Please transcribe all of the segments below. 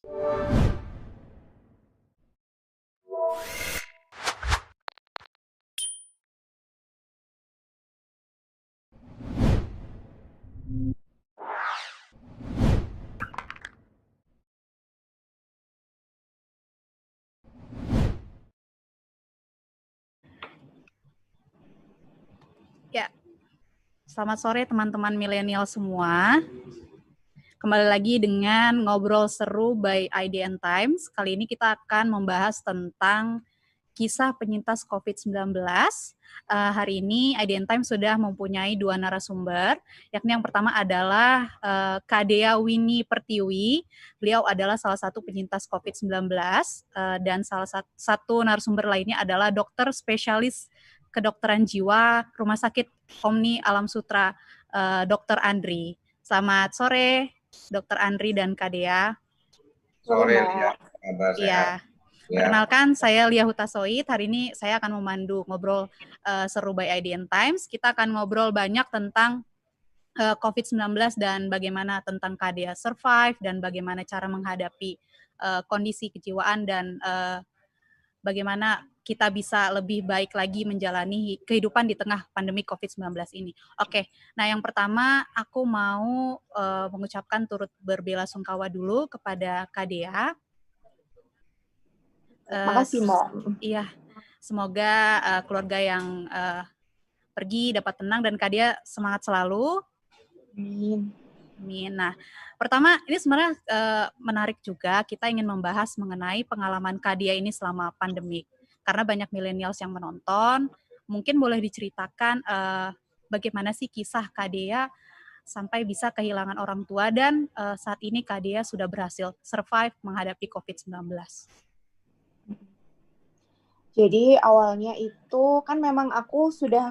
Ya, selamat sore teman-teman milenial semua. Kembali lagi dengan Ngobrol Seru by IDN Times. Kali ini kita akan membahas tentang kisah penyintas COVID-19. Hari ini IDN Times sudah mempunyai 2 narasumber, yakni yang pertama adalah Kak Dea Winnie Pertiwi. Beliau adalah salah satu penyintas COVID-19, dan salah satu narasumber lainnya adalah dokter spesialis kedokteran jiwa Rumah Sakit Omni Alam Sutra, Dr. Andri. Selamat sore, Dr. Andri dan Kak Dea. Sore, Lia. Kabar sehat? Iya. Perkenalkan, saya Lia Hutasoid. Hari ini saya akan memandu ngobrol seru by IDN Times. Kita akan ngobrol banyak tentang COVID-19 dan bagaimana tentang Kak Dea survive dan bagaimana cara menghadapi kondisi kejiwaan dan bagaimana kita bisa lebih baik lagi menjalani kehidupan di tengah pandemi COVID-19 ini. Oke, nah yang pertama aku mau mengucapkan turut berbela-sungkawa dulu kepada Kak Dea. Makasih, Mbak. Iya, semoga keluarga yang pergi dapat tenang dan Kak Dea semangat selalu. Amin. Amin. Nah, pertama ini sebenarnya menarik juga, kita ingin membahas mengenai pengalaman Kak Dea ini selama pandemi. Karena banyak millennials yang menonton, mungkin boleh diceritakan bagaimana sih kisah Kak Dea sampai bisa kehilangan orang tua dan saat ini Kak Dea sudah berhasil survive menghadapi COVID-19. Jadi awalnya itu kan memang aku sudah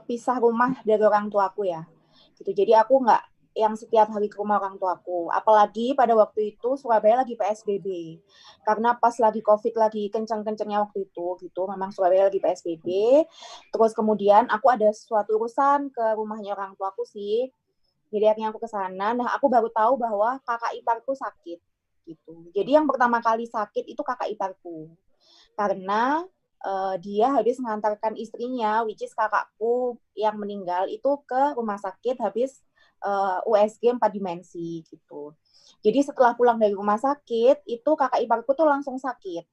pisah rumah dari orang tuaku ya. Gitu. Jadi aku nggak yang setiap hari ke rumah orang tuaku. Apalagi pada waktu itu Surabaya lagi PSBB. Karena pas lagi COVID lagi kencang-kencangnya waktu itu gitu. Memang Surabaya lagi PSBB. Terus kemudian aku ada suatu urusan ke rumahnya orang tuaku sih. Jadi akhirnya aku ke sana. Nah, aku baru tahu bahwa kakak iparku sakit gitu. Jadi yang pertama kali sakit itu kakak iparku. Karena dia habis mengantarkan istrinya, which is kakakku yang meninggal itu ke rumah sakit habis USG 4 dimensi gitu. Jadi setelah pulang dari rumah sakit, itu kakak iparku tuh langsung sakit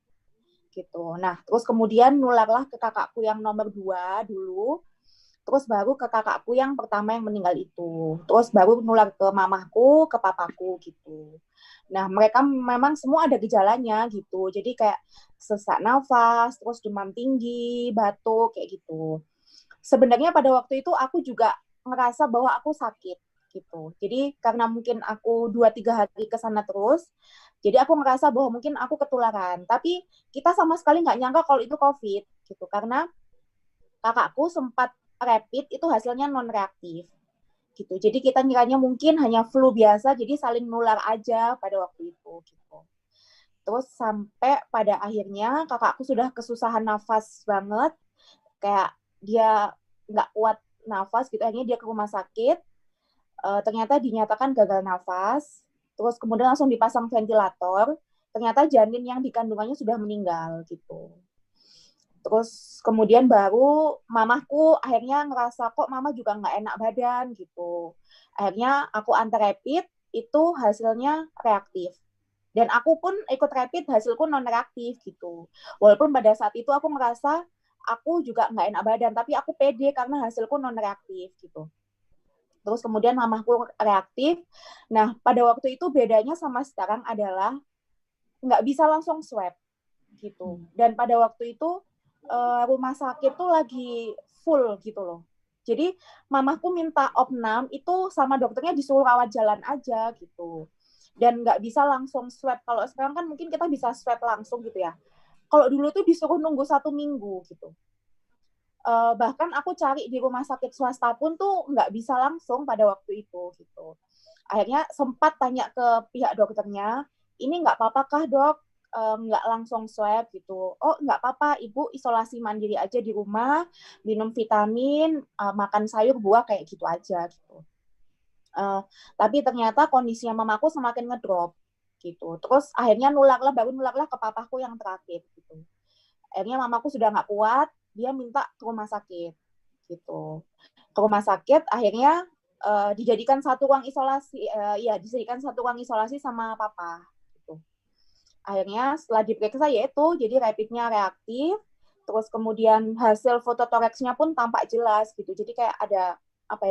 gitu. Nah, terus kemudian nularlah ke kakakku yang nomor 2 dulu, terus baru ke kakakku yang pertama yang meninggal itu. Terus baru nular ke mamahku, ke papaku gitu. Nah, mereka memang semua ada gejalanya gitu. Jadi kayak sesak nafas, terus demam tinggi, batuk, kayak gitu. Sebenarnya pada waktu itu aku juga ngerasa bahwa aku sakit gitu. Jadi karena mungkin aku 2-3 hari ke sana terus, jadi aku ngerasa bahwa mungkin aku ketularan. Tapi kita sama sekali nggak nyangka kalau itu COVID gitu. Karena kakakku sempat rapid itu hasilnya non reaktif gitu. Jadi kita ngiranya mungkin hanya flu biasa, jadi saling nular aja pada waktu itu gitu. Terus sampai pada akhirnya kakakku sudah kesusahan nafas banget, kayak dia nggak kuat nafas gitu, akhirnya dia ke rumah sakit, ternyata dinyatakan gagal nafas, terus kemudian langsung dipasang ventilator, ternyata janin yang di kandungannya sudah meninggal gitu. Terus kemudian baru mamahku akhirnya ngerasa kok mama juga nggak enak badan gitu. Akhirnya aku antar rapid, itu hasilnya reaktif. Dan aku pun ikut rapid, hasilku non reaktif gitu. Walaupun pada saat itu aku ngerasa aku juga nggak enak badan, tapi aku pede karena hasilku non reaktif gitu. Terus kemudian mamahku reaktif. Nah, pada waktu itu bedanya sama sekarang adalah nggak bisa langsung swab gitu. Dan pada waktu itu rumah sakit tuh lagi full gitu loh. Jadi mamaku minta opnam itu sama dokternya disuruh rawat jalan aja gitu. Dan nggak bisa langsung swab. Kalau sekarang kan mungkin kita bisa swab langsung gitu ya. Kalau dulu tuh disuruh nunggu 1 minggu gitu. Bahkan aku cari di rumah sakit swasta pun tuh nggak bisa langsung pada waktu itu gitu. Akhirnya sempat tanya ke pihak dokternya, ini nggak apa-apa kah dok? Nggak langsung swab gitu. Oh nggak apa-apa, ibu isolasi mandiri aja di rumah, minum vitamin, makan sayur buah kayak gitu aja gitu. Tapi ternyata kondisinya mamaku semakin ngedrop gitu. Terus akhirnya baru nularlah ke papaku yang terakhir gitu. Akhirnya mamaku sudah nggak kuat, dia minta ke rumah sakit gitu. Ke rumah sakit akhirnya dijadikan satu ruang isolasi, dijadikan satu ruang isolasi sama papa gitu. Akhirnya setelah diperiksa yaitu jadi rapidnya reaktif, terus kemudian hasil foto toraksnya pun tampak jelas gitu. Jadi kayak ada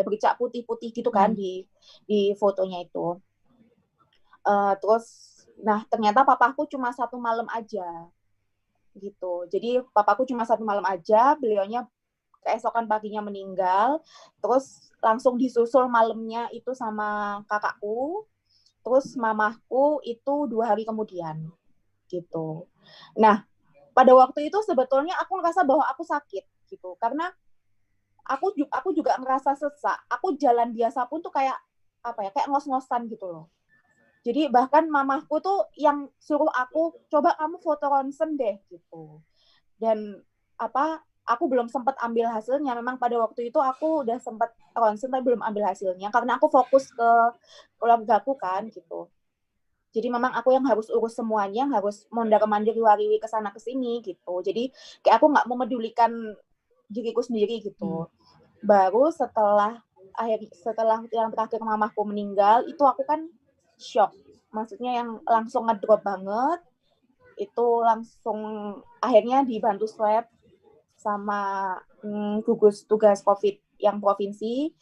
bercak putih-putih gitu kan di fotonya itu. Terus nah ternyata papaku cuma 1 malam aja gitu. Jadi papaku cuma 1 malam aja, beliaunya keesokan paginya meninggal, terus langsung disusul malamnya itu sama kakakku, terus mamahku itu 2 hari kemudian gitu. Nah pada waktu itu sebetulnya aku ngerasa bahwa aku sakit gitu, karena aku juga ngerasa sesak. Aku jalan biasa pun tuh kayak kayak ngos-ngosan gitu loh. Jadi bahkan mamahku tuh yang suruh aku coba kamu foto ronsen deh gitu. Dan aku belum sempat ambil hasilnya. Memang pada waktu itu aku udah sempat ronsen tapi belum ambil hasilnya karena aku fokus ke keluargaku kan gitu. Jadi memang aku yang harus urus semuanya, harus mondar-mandir wariwi ke sana ke sini gitu. Jadi kayak aku nggak memedulikan diriku sendiri gitu. Baru setelah yang terakhir mamaku meninggal itu aku kan shock. Maksudnya yang langsung ngedrop banget. Itu langsung akhirnya dibantu swab sama gugus tugas COVID yang provinsi,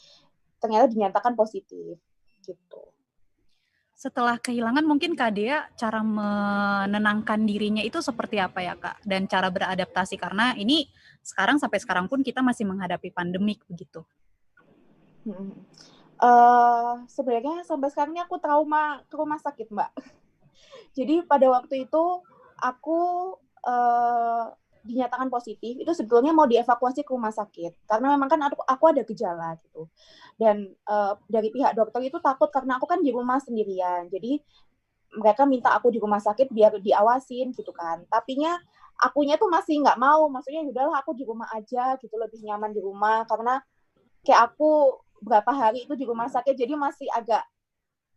ternyata dinyatakan positif gitu. Setelah kehilangan mungkin Kak Dea cara menenangkan dirinya itu seperti apa ya Kak? Dan cara beradaptasi karena ini sampai sekarang pun kita masih menghadapi pandemik begitu. Sebenarnya sampai sekarang ini aku trauma ke rumah sakit Mbak. Jadi pada waktu itu aku dinyatakan positif, itu sebetulnya mau dievakuasi ke rumah sakit karena memang kan aku ada gejala gitu. Dan dari pihak dokter itu takut karena aku kan di rumah sendirian. Jadi mereka minta aku di rumah sakit biar diawasin gitu kan. Tapinya akunya tuh masih nggak mau, maksudnya udahlah aku di rumah aja gitu, lebih nyaman di rumah karena kayak aku berapa hari itu di rumah sakit jadi masih agak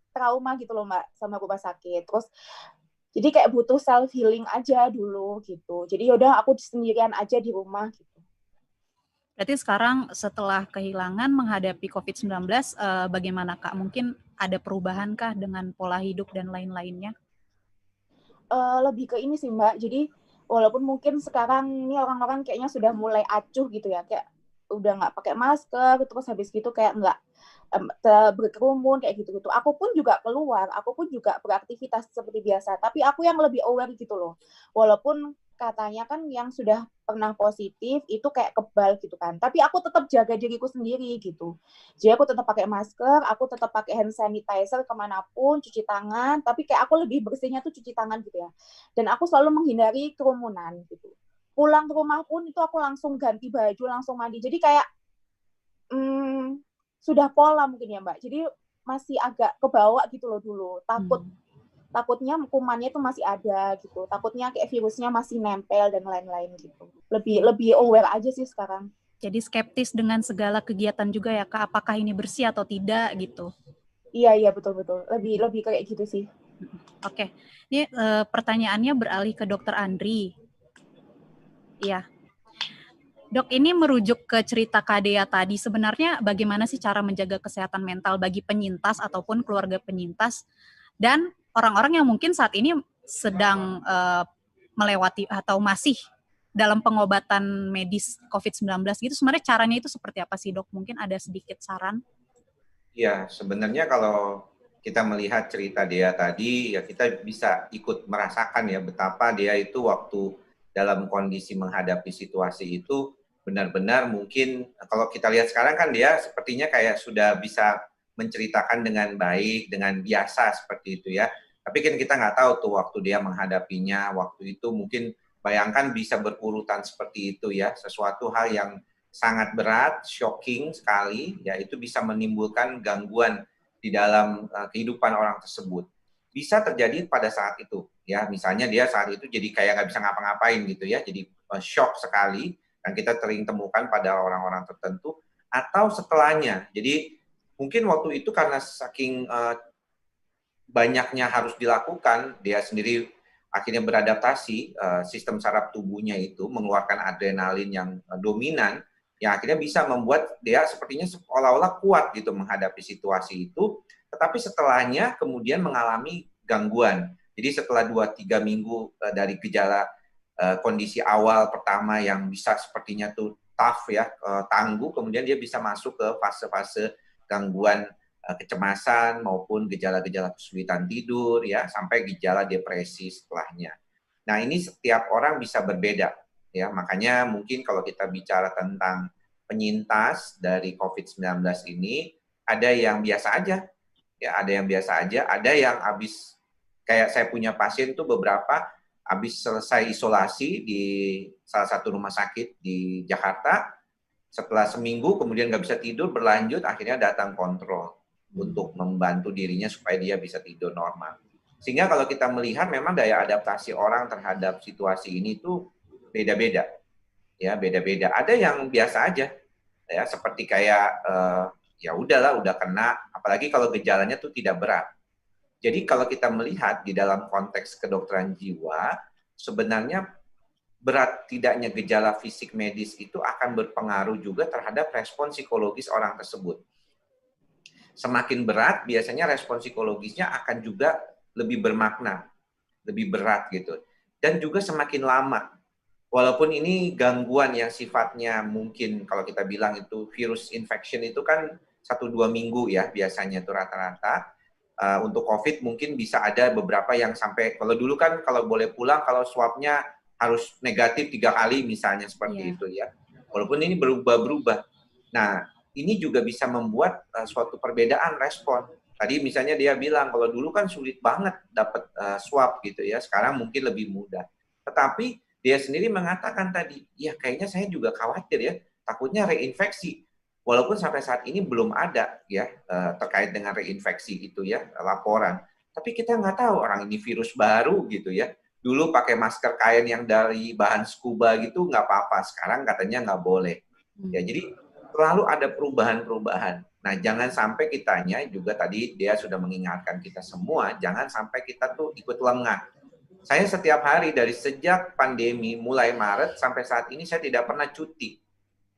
trauma gitu loh Mbak sama rumah sakit. Terus jadi kayak butuh self healing aja dulu gitu. Jadi yaudah aku sendirian aja di rumah gitu. Berarti sekarang setelah kehilangan menghadapi COVID-19, bagaimana Kak? Mungkin ada perubahan kah dengan pola hidup dan lain-lainnya? Lebih ke ini sih Mbak. Jadi walaupun mungkin sekarang ini orang-orang kayaknya sudah mulai acuh gitu ya, kayak udah nggak pakai masker, terus habis gitu kayak nggak berkerumun kayak gitu-gitu. Aku pun juga keluar, aku pun juga beraktivitas seperti biasa. Tapi aku yang lebih aware gitu loh. Walaupun katanya kan yang sudah pernah positif itu kayak kebal gitu kan. Tapi aku tetap jaga diriku sendiri gitu. Jadi aku tetap pakai masker, aku tetap pakai hand sanitizer kemanapun, cuci tangan. Tapi kayak aku lebih bersihnya tuh cuci tangan gitu ya. Dan aku selalu menghindari kerumunan gitu. Pulang ke rumah pun itu aku langsung ganti baju, langsung mandi. Jadi kayak sudah pola mungkin ya Mbak. Jadi masih agak kebawa gitu loh dulu. Takutnya kumannya itu masih ada gitu. Takutnya kayak virusnya masih nempel dan lain-lain gitu. Lebih aware aja sih sekarang. Jadi skeptis dengan segala kegiatan juga ya Kak, apakah ini bersih atau tidak gitu. Iya betul. Lebih kayak gitu sih. Oke. Ini pertanyaannya beralih ke Dokter Andri. Iya. Dok, ini merujuk ke cerita Kak Dea tadi. Sebenarnya bagaimana sih cara menjaga kesehatan mental bagi penyintas ataupun keluarga penyintas dan orang-orang yang mungkin saat ini sedang melewati atau masih dalam pengobatan medis COVID-19 gitu, sebenarnya caranya itu seperti apa sih dok? Mungkin ada sedikit saran? Ya, sebenarnya kalau kita melihat cerita Dea tadi, ya kita bisa ikut merasakan ya betapa dia itu waktu dalam kondisi menghadapi situasi itu benar-benar mungkin kalau kita lihat sekarang kan dia sepertinya kayak sudah bisa menceritakan dengan baik, dengan biasa seperti itu ya. Tapi kan kita nggak tahu tuh waktu dia menghadapinya, waktu itu mungkin bayangkan bisa berurutan seperti itu ya, sesuatu hal yang sangat berat, shocking sekali, ya itu bisa menimbulkan gangguan di dalam kehidupan orang tersebut. Bisa terjadi pada saat itu, ya misalnya dia saat itu jadi kayak nggak bisa ngapa-ngapain gitu ya, jadi shock sekali, dan kita sering temukan pada orang-orang tertentu, atau setelahnya. Jadi mungkin waktu itu karena saking banyaknya harus dilakukan, dia sendiri akhirnya beradaptasi, sistem saraf tubuhnya itu mengeluarkan adrenalin yang dominan, yang akhirnya bisa membuat dia sepertinya seolah-olah kuat gitu menghadapi situasi itu, tetapi setelahnya kemudian mengalami gangguan. Jadi setelah 2-3 minggu dari gejala kondisi awal pertama yang bisa sepertinya tuh tough ya, tangguh, kemudian dia bisa masuk ke fase-fase gangguan kecemasan maupun gejala-gejala kesulitan tidur ya, sampai gejala depresi setelahnya. Nah, ini setiap orang bisa berbeda ya. Makanya mungkin kalau kita bicara tentang penyintas dari COVID-19 ini, ada yang biasa aja ya, ada yang biasa aja, ada yang habis, kayak saya punya pasien tuh beberapa habis selesai isolasi di salah satu rumah sakit di Jakarta, setelah seminggu kemudian nggak bisa tidur, berlanjut, akhirnya datang kontrol untuk membantu dirinya supaya dia bisa tidur normal. Sehingga kalau kita melihat memang daya adaptasi orang terhadap situasi ini tuh beda-beda. Ya, beda-beda. Ada yang biasa aja. Ya, seperti kayak ya udahlah, udah kena, apalagi kalau gejalanya tuh tidak berat. Jadi kalau kita melihat di dalam konteks kedokteran jiwa, sebenarnya berat tidaknya gejala fisik medis itu akan berpengaruh juga terhadap respon psikologis orang tersebut. Semakin berat, biasanya respon psikologisnya akan juga lebih bermakna, lebih berat gitu. Dan juga semakin lama. Walaupun ini gangguan yang sifatnya mungkin kalau kita bilang itu virus infection itu kan 1-2 minggu ya biasanya itu rata-rata. Untuk COVID mungkin bisa ada beberapa yang sampai, kalau dulu kan kalau boleh pulang, kalau swabnya harus negatif 3 kali misalnya seperti itu ya. Walaupun ini berubah-berubah. Nah, ini juga bisa membuat suatu perbedaan respon. Tadi misalnya dia bilang, kalau dulu kan sulit banget dapat swab gitu ya, sekarang mungkin lebih mudah. Tetapi dia sendiri mengatakan tadi, ya kayaknya saya juga khawatir ya, takutnya reinfeksi. Walaupun sampai saat ini belum ada ya terkait dengan reinfeksi itu ya, laporan. Tapi kita nggak tahu orang ini virus baru gitu ya. Dulu pakai masker kain yang dari bahan scuba gitu nggak apa-apa, sekarang katanya nggak boleh. Ya, jadi selalu ada perubahan-perubahan. Nah, jangan sampai kitanya juga, tadi dia sudah mengingatkan kita semua, jangan sampai kita tuh ikut lengah. Saya setiap hari dari sejak pandemi mulai Maret sampai saat ini saya tidak pernah cuti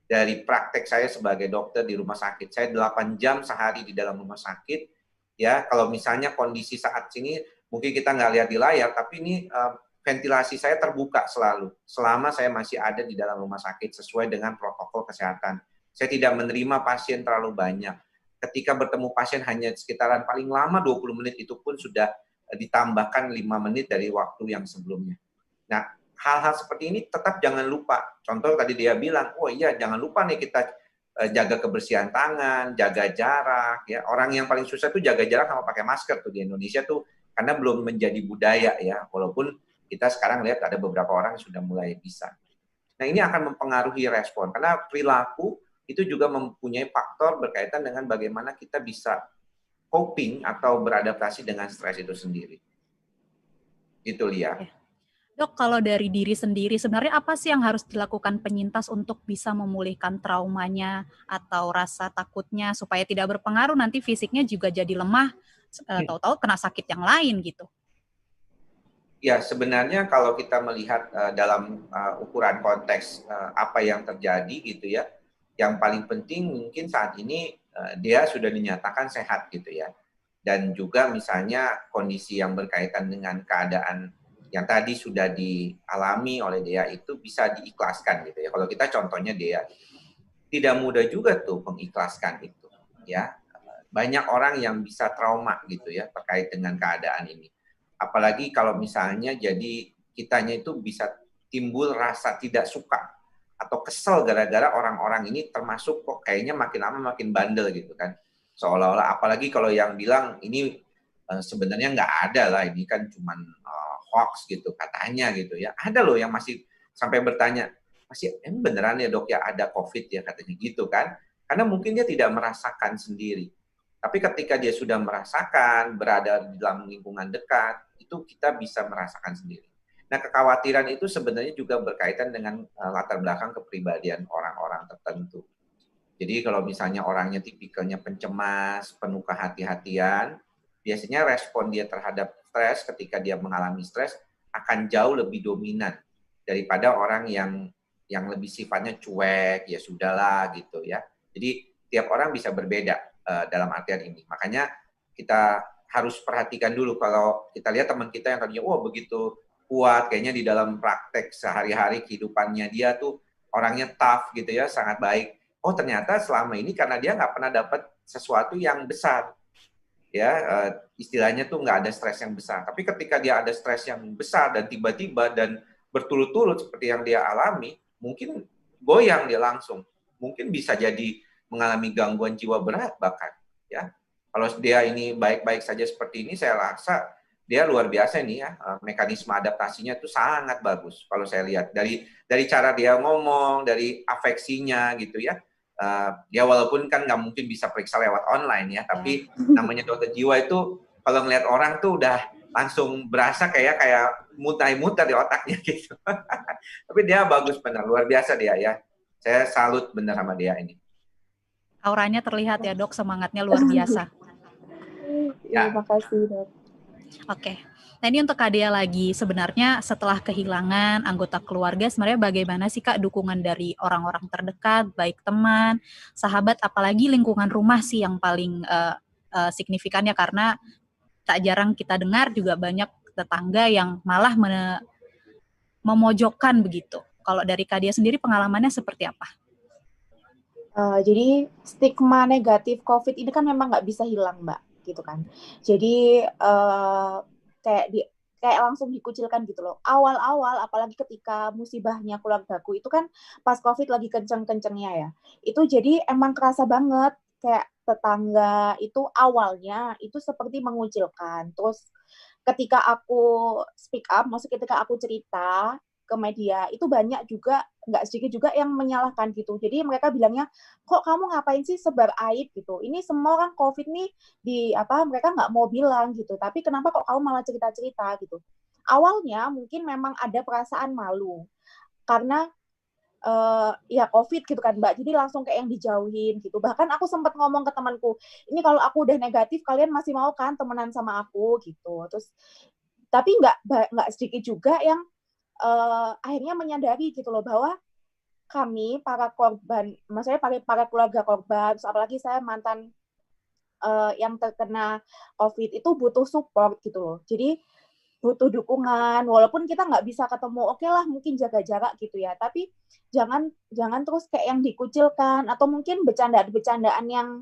dari praktek saya sebagai dokter di rumah sakit. Saya 8 jam sehari di dalam rumah sakit. Ya, kalau misalnya kondisi saat ini mungkin kita nggak lihat di layar, tapi ini ventilasi saya terbuka selalu selama saya masih ada di dalam rumah sakit sesuai dengan protokol kesehatan. Saya tidak menerima pasien terlalu banyak. Ketika bertemu pasien hanya sekitaran paling lama 20 menit, itu pun sudah ditambahkan 5 menit dari waktu yang sebelumnya. Nah, hal-hal seperti ini tetap jangan lupa. Contoh tadi dia bilang, oh iya jangan lupa nih kita jaga kebersihan tangan, jaga jarak. Ya, orang yang paling susah tuh jaga jarak sama pakai masker tuh di Indonesia tuh, karena belum menjadi budaya ya. Walaupun kita sekarang lihat ada beberapa orang yang sudah mulai bisa. Nah, ini akan mempengaruhi respon, karena perilaku itu juga mempunyai faktor berkaitan dengan bagaimana kita bisa coping atau beradaptasi dengan stres itu sendiri. Itu Lia. Dok, kalau dari diri sendiri, sebenarnya apa sih yang harus dilakukan penyintas untuk bisa memulihkan traumanya atau rasa takutnya supaya tidak berpengaruh nanti fisiknya juga jadi lemah, tahu-tahu kena sakit yang lain gitu? Ya, sebenarnya kalau kita melihat dalam ukuran konteks apa yang terjadi gitu ya, yang paling penting mungkin saat ini dia sudah dinyatakan sehat gitu ya. Dan juga misalnya kondisi yang berkaitan dengan keadaan yang tadi sudah dialami oleh dia itu bisa diikhlaskan gitu ya. Kalau kita contohnya dia tidak mudah juga tuh mengikhlaskan itu ya. Banyak orang yang bisa trauma gitu ya terkait dengan keadaan ini. Apalagi kalau misalnya jadi kitanya itu bisa timbul rasa tidak suka atau kesel gara-gara orang-orang ini termasuk kok kayaknya makin lama makin bandel gitu kan. Seolah-olah, apalagi kalau yang bilang ini sebenarnya nggak ada lah, ini kan cuman hoax gitu katanya gitu ya. Ada loh yang masih sampai bertanya, masih beneran ya dok ya ada COVID ya katanya gitu kan. Karena mungkin dia tidak merasakan sendiri. Tapi ketika dia sudah merasakan, berada di dalam lingkungan dekat, itu kita bisa merasakan sendiri. Nah, kekhawatiran itu sebenarnya juga berkaitan dengan latar belakang kepribadian orang-orang tertentu. Jadi kalau misalnya orangnya tipikalnya pencemas, penuh kehati-hatian, biasanya respon dia terhadap stres ketika dia mengalami stres akan jauh lebih dominan daripada orang yang lebih sifatnya cuek, ya sudahlah gitu ya. Jadi tiap orang bisa berbeda dalam artian ini. Makanya kita harus perhatikan dulu kalau kita lihat teman kita yang tadinya wah begitu kuat, kayaknya di dalam praktek sehari-hari kehidupannya dia tuh orangnya tough gitu ya, sangat baik. Oh ternyata selama ini karena dia nggak pernah dapat sesuatu yang besar, ya istilahnya tuh nggak ada stres yang besar. Tapi ketika dia ada stres yang besar dan tiba-tiba dan berturut-turut seperti yang dia alami, mungkin goyang dia langsung, mungkin bisa jadi mengalami gangguan jiwa berat bahkan, ya. Kalau dia ini baik-baik saja seperti ini, saya rasa dia luar biasa nih ya, mekanisme adaptasinya itu sangat bagus kalau saya lihat dari cara dia ngomong, dari afeksinya gitu ya. Ya walaupun kan nggak mungkin bisa periksa lewat online ya, tapi namanya dokter jiwa itu kalau ngeliat orang tuh udah langsung berasa kayak muter-muter di otaknya gitu. Tapi dia bagus benar, luar biasa dia ya. Saya salut benar sama dia ini. Auranya terlihat ya dok, semangatnya luar biasa. Ya. Terima kasih dok. Oke, nah ini untuk Kak Dea lagi, sebenarnya setelah kehilangan anggota keluarga, sebenarnya bagaimana sih Kak dukungan dari orang-orang terdekat, baik teman, sahabat, apalagi lingkungan rumah sih yang paling signifikan ya, karena tak jarang kita dengar juga banyak tetangga yang malah memojokkan begitu. Kalau dari Kak Dea sendiri pengalamannya seperti apa? Jadi stigma negatif COVID ini kan memang nggak bisa hilang Mbak. Gitu kan. Jadi kayak langsung dikucilkan gitu loh. Awal-awal apalagi ketika musibahnya keluargaku itu kan pas COVID lagi kenceng-kencengnya ya. Itu jadi emang kerasa banget kayak tetangga itu awalnya itu seperti mengucilkan. Terus ketika aku speak up, maksudnya ketika aku cerita ke media, itu banyak juga, nggak sedikit juga yang menyalahkan gitu. Jadi mereka bilangnya, kok kamu ngapain sih sebar aib gitu? Ini semua orang COVID nih mereka nggak mau bilang gitu. Tapi kenapa kok kamu malah cerita-cerita gitu? Awalnya mungkin memang ada perasaan malu karena ya COVID gitu kan Mbak. Jadi langsung kayak yang dijauhin gitu. Bahkan aku sempat ngomong ke temanku, ini kalau aku udah negatif kalian masih mau kan temenan sama aku gitu. Terus tapi nggak sedikit juga yang akhirnya menyadari gitu loh bahwa kami para korban, maksudnya para keluarga korban, apalagi saya mantan yang terkena COVID itu butuh support gitu loh. Jadi butuh dukungan, walaupun kita nggak bisa ketemu, oke lah mungkin jaga jarak gitu ya, tapi jangan terus kayak yang dikucilkan atau mungkin bercandaan yang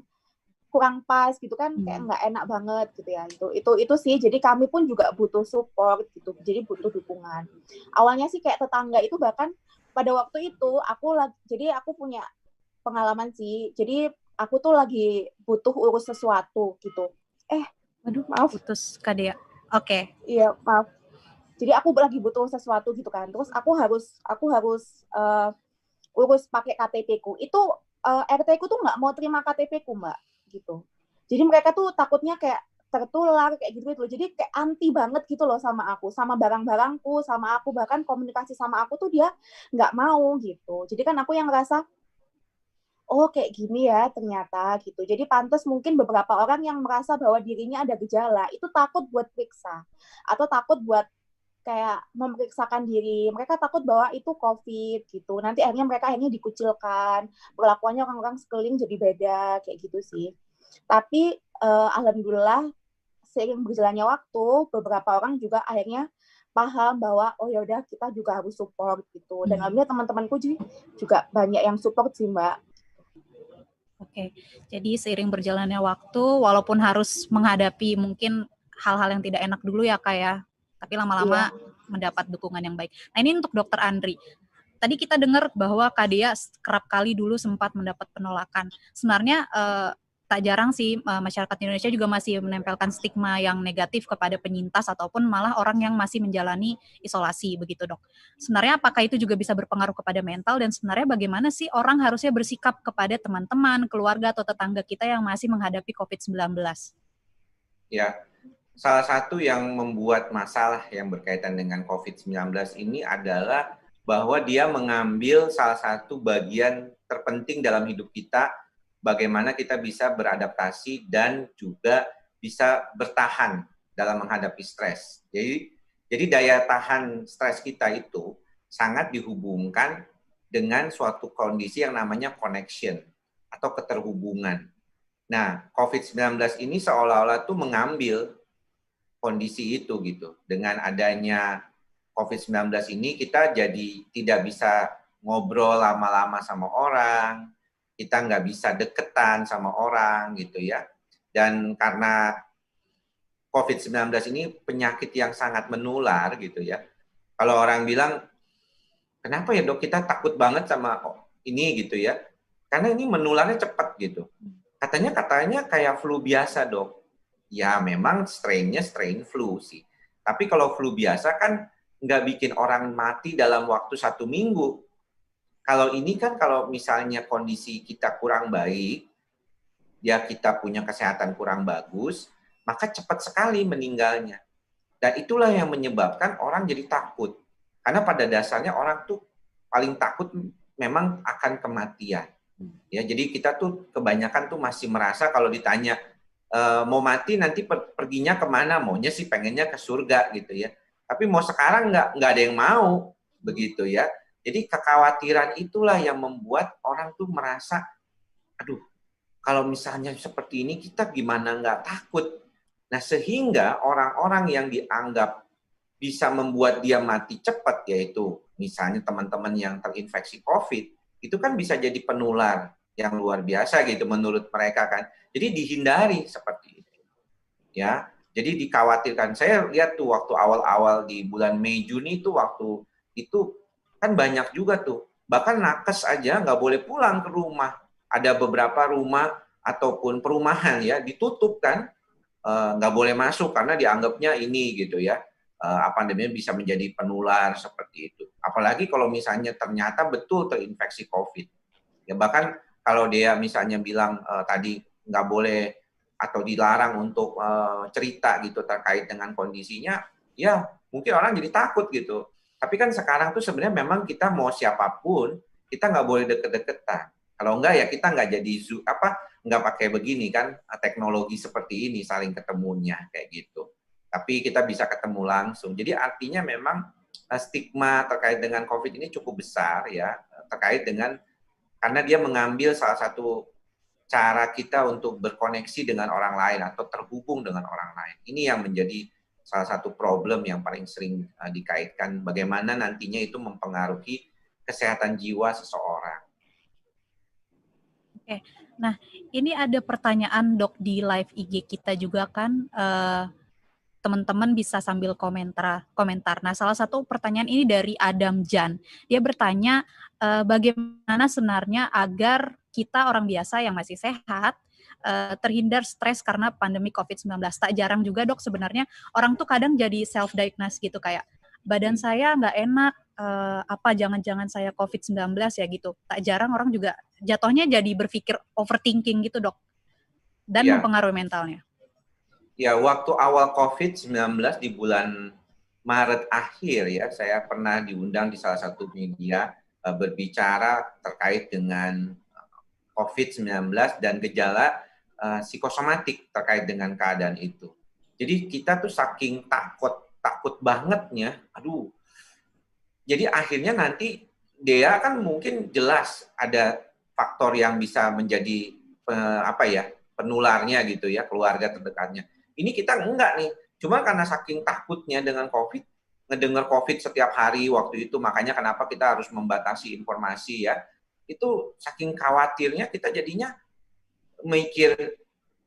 kurang pas gitu kan, kayak nggak enak banget gitu ya. Itu sih, jadi kami pun juga butuh support gitu, jadi butuh dukungan. Awalnya sih kayak tetangga itu, bahkan pada waktu itu aku punya pengalaman sih, jadi aku tuh lagi butuh urus sesuatu gitu. Waduh, maaf. Putus Kak Dea. Oke. Iya, maaf. Jadi aku lagi butuh sesuatu gitu kan, terus aku harus urus pakai KTP-ku. Itu RT-ku tuh nggak mau terima KTP-ku Mbak. Gitu. Jadi mereka tuh takutnya kayak tertular kayak gitu loh. Jadi kayak anti banget gitu loh sama aku, sama barang-barangku, sama aku, bahkan komunikasi sama aku tuh dia nggak mau gitu. Jadi kan aku yang ngerasa oh kayak gini ya ternyata gitu. Jadi pantas mungkin beberapa orang yang merasa bahwa dirinya ada gejala itu takut buat periksa atau takut buat kayak memeriksakan diri. Mereka takut bahwa itu COVID gitu. Nanti mereka dikucilkan, perlakuannya orang-orang sekeliling jadi beda kayak gitu sih. Tapi alhamdulillah seiring berjalannya waktu, beberapa orang juga akhirnya paham bahwa oh ya udah kita juga harus support gitu. Dan alhamdulillah teman-temanku juga banyak yang support sih Mbak. Oke, jadi seiring berjalannya waktu, walaupun harus menghadapi mungkin hal-hal yang tidak enak dulu ya Kak ya, tapi lama-lama mendapat dukungan yang baik. Nah ini untuk Dokter Andri. Tadi kita dengar bahwa Kak Dea kerap kali dulu sempat mendapat penolakan. Sebenarnya tak jarang sih masyarakat Indonesia juga masih menempelkan stigma yang negatif kepada penyintas ataupun malah orang yang masih menjalani isolasi begitu dok. Sebenarnya apakah itu juga bisa berpengaruh kepada mental dan sebenarnya bagaimana sih orang harusnya bersikap kepada teman-teman, keluarga atau tetangga kita yang masih menghadapi COVID-19? Ya, salah satu yang membuat masalah yang berkaitan dengan COVID-19 ini adalah bahwa dia mengambil salah satu bagian terpenting dalam hidup kita, bagaimana kita bisa beradaptasi dan juga bisa bertahan dalam menghadapi stres. Jadi daya tahan stres kita itu sangat dihubungkan dengan suatu kondisi yang namanya connection atau keterhubungan. Nah, COVID-19 ini seolah-olah tuh mengambil kondisi itu gitu. Dengan adanya COVID-19 ini kita jadi tidak bisa ngobrol lama-lama sama orang, kita nggak bisa deketan sama orang gitu ya. Dan karena COVID-19 ini penyakit yang sangat menular gitu ya. Kalau orang bilang, kenapa ya dok kita takut banget sama ini gitu ya? Karena ini menularnya cepat gitu. Katanya kayak flu biasa dok. Ya memang strain-nya strain flu sih. Tapi kalau flu biasa kan nggak bikin orang mati dalam waktu 1 minggu. Kalau ini kan kalau misalnya kondisi kita kurang baik, ya kita punya kesehatan kurang bagus, maka cepat sekali meninggalnya. Dan itulah yang menyebabkan orang jadi takut. Karena pada dasarnya orang tuh paling takut memang akan kematian. Ya, jadi kita tuh kebanyakan tuh masih merasa kalau ditanya mau mati nanti perginya kemana, maunya sih pengennya ke surga gitu ya. Tapi mau sekarang nggak ada yang mau begitu ya. Jadi kekhawatiran itulah yang membuat orang tuh merasa, aduh kalau misalnya seperti ini kita gimana nggak takut. Nah sehingga orang-orang yang dianggap bisa membuat dia mati cepat, yaitu misalnya teman-teman yang terinfeksi COVID, itu kan bisa jadi penular yang luar biasa gitu menurut mereka kan. Jadi dihindari seperti itu. Ya, jadi dikhawatirkan. Saya lihat tuh waktu awal-awal di bulan Mei Juni itu waktu itu kan banyak juga tuh. Bahkan nakes aja nggak boleh pulang ke rumah. Ada beberapa rumah ataupun perumahan ya ditutup kan, nggak boleh masuk karena dianggapnya ini gitu ya. Apa namanya bisa menjadi penular seperti itu. Apalagi kalau misalnya ternyata betul terinfeksi COVID. Ya bahkan kalau dia misalnya bilang tadi nggak boleh atau dilarang untuk cerita gitu terkait dengan kondisinya, ya mungkin orang jadi takut gitu. Tapi kan sekarang tuh sebenarnya memang kita mau siapapun, kita nggak boleh deket-deketan. Kalau enggak ya kita nggak jadi nggak pakai begini kan teknologi seperti ini saling ketemunya kayak gitu. Tapi kita bisa ketemu langsung. Jadi artinya memang stigma terkait dengan COVID ini cukup besar ya, terkait dengan karena dia mengambil salah satu cara kita untuk berkoneksi dengan orang lain atau terhubung dengan orang lain. Ini yang menjadi salah satu problem yang paling sering dikaitkan bagaimana nantinya itu mempengaruhi kesehatan jiwa seseorang. Oke, nah ini ada pertanyaan dok di live IG kita juga kan, teman-teman bisa sambil komentar. Nah, salah satu pertanyaan ini dari Adam Jan. Dia bertanya, bagaimana sebenarnya agar kita orang biasa yang masih sehat terhindar stres karena pandemi COVID-19. Tak jarang juga dok sebenarnya orang tuh kadang jadi self-diagnose gitu kayak, badan saya nggak enak, apa jangan-jangan saya COVID-19 ya gitu. Tak jarang orang juga jatuhnya jadi berpikir overthinking gitu dok. Dan mempengaruhi mentalnya. Ya, waktu awal COVID-19 di bulan Maret akhir ya, saya pernah diundang di salah satu media berbicara terkait dengan COVID-19 dan gejala psikosomatik terkait dengan keadaan itu. Jadi kita tuh saking takut bangetnya, aduh. Jadi akhirnya nanti dia kan mungkin jelas ada faktor yang bisa menjadi penularnya gitu ya, keluarga terdekatnya. Ini kita enggak nih, cuma karena saking takutnya dengan COVID, ngedengar COVID setiap hari waktu itu, makanya kenapa kita harus membatasi informasi ya. Itu saking khawatirnya kita jadinya mikir,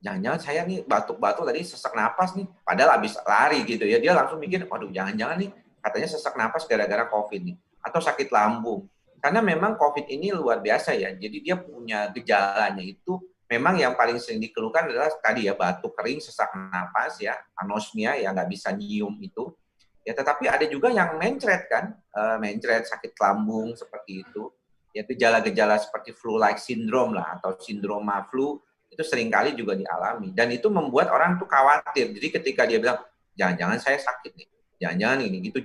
jangan-jangan saya nih batuk-batuk tadi sesak napas nih, padahal habis lari gitu ya, dia langsung mikir, waduh jangan-jangan nih katanya sesak napas gara-gara COVID nih, atau sakit lambung. Karena memang COVID ini luar biasa ya, jadi dia punya gejalanya itu memang yang paling sering dikeluhkan adalah tadi ya batuk kering, sesak napas ya, anosmia ya nggak bisa nyium itu. Ya tetapi ada juga yang mencret kan, mencret sakit lambung seperti itu. Ya gejala-gejala seperti flu-like syndrome lah atau sindroma flu itu seringkali juga dialami dan itu membuat orang tuh khawatir. Jadi ketika dia bilang jangan-jangan saya sakit nih, jangan-jangan ini gitu.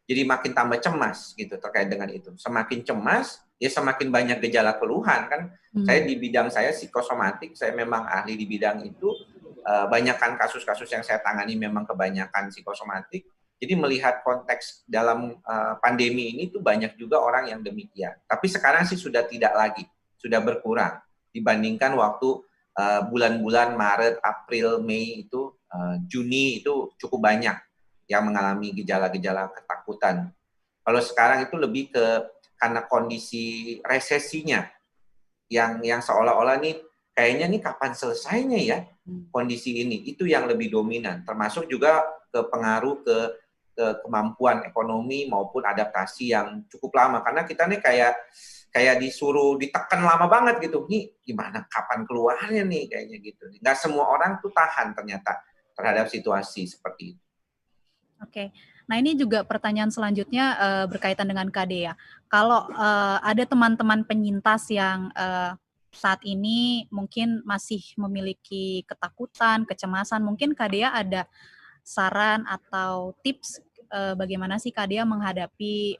Jadi makin tambah cemas gitu terkait dengan itu. Semakin cemas, ya semakin banyak gejala keluhan kan. Saya di bidang saya psikosomatik, saya memang ahli di bidang itu. banyakkan kasus-kasus yang saya tangani memang kebanyakan psikosomatik. Jadi melihat konteks dalam pandemi ini tuh banyak juga orang yang demikian. Tapi sekarang sih sudah tidak lagi, sudah berkurang dibandingkan waktu bulan-bulan Maret, April, Mei itu, Juni itu cukup banyak yang mengalami gejala-gejala ketakutan. Kalau sekarang itu lebih karena kondisi resesinya yang seolah-olah nih kayaknya nih kapan selesainya ya kondisi ini, itu yang lebih dominan, termasuk juga pengaruh ke kemampuan ekonomi maupun adaptasi yang cukup lama, karena kita nih kayak disuruh ditekan lama banget gitu, nih gimana kapan keluarnya nih kayaknya gitu. Nggak semua orang tuh tahan ternyata terhadap situasi seperti itu. Oke, nah ini juga pertanyaan selanjutnya berkaitan dengan KD ya. Kalau ada teman-teman penyintas yang saat ini mungkin masih memiliki ketakutan, kecemasan, mungkin Kak Dea ada saran atau tips bagaimana sih Kak Dea menghadapi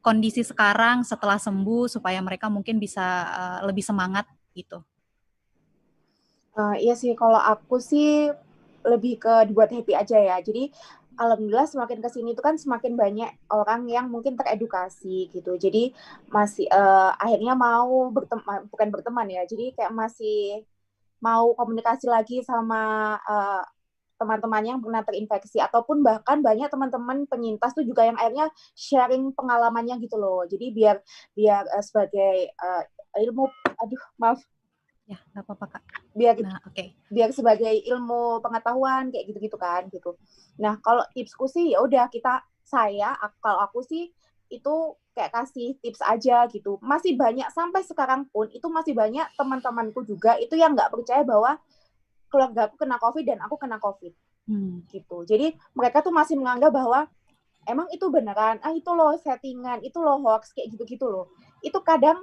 kondisi sekarang setelah sembuh supaya mereka mungkin bisa lebih semangat gitu? Iya sih, kalau aku sih lebih ke dibuat happy aja ya. Jadi alhamdulillah semakin kesini itu kan semakin banyak orang yang mungkin teredukasi gitu. Jadi masih akhirnya mau berteman, bukan berteman ya. Jadi kayak masih mau komunikasi lagi sama teman-temannya yang pernah terinfeksi, ataupun bahkan banyak teman-teman penyintas tuh juga yang akhirnya sharing pengalamannya gitu loh. Jadi biar sebagai ilmu, aduh maaf, ya nggak apa-apa Kak. Biar sebagai ilmu pengetahuan kayak gitu-gitu kan gitu. Nah kalau tipsku sih ya udah kalau aku sih itu kayak kasih tips aja gitu. Masih banyak sampai sekarang pun itu masih banyak teman-temanku juga itu yang nggak percaya bahwa keluarga aku kena COVID dan aku kena COVID gitu. Jadi mereka tuh masih menganggap bahwa emang itu beneran, itu loh settingan, itu loh hoax kayak gitu-gitu loh. Itu kadang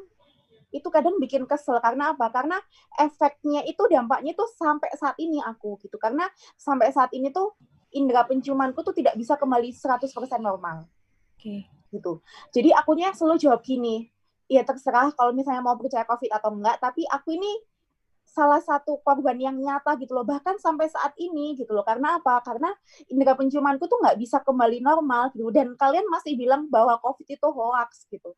bikin kesel. Karena apa? Karena efeknya itu, dampaknya tuh sampai saat ini aku gitu. Karena sampai saat ini tuh indera penciumanku tuh tidak bisa kembali 100% normal. Oke. Gitu. Jadi akunya selalu jawab gini, ya terserah kalau misalnya mau percaya COVID atau enggak, tapi aku ini salah satu korban yang nyata gitu loh, bahkan sampai saat ini gitu loh. Karena apa? Karena indera penciumanku tuh nggak bisa kembali normal gitu, dan kalian masih bilang bahwa COVID itu hoax gitu.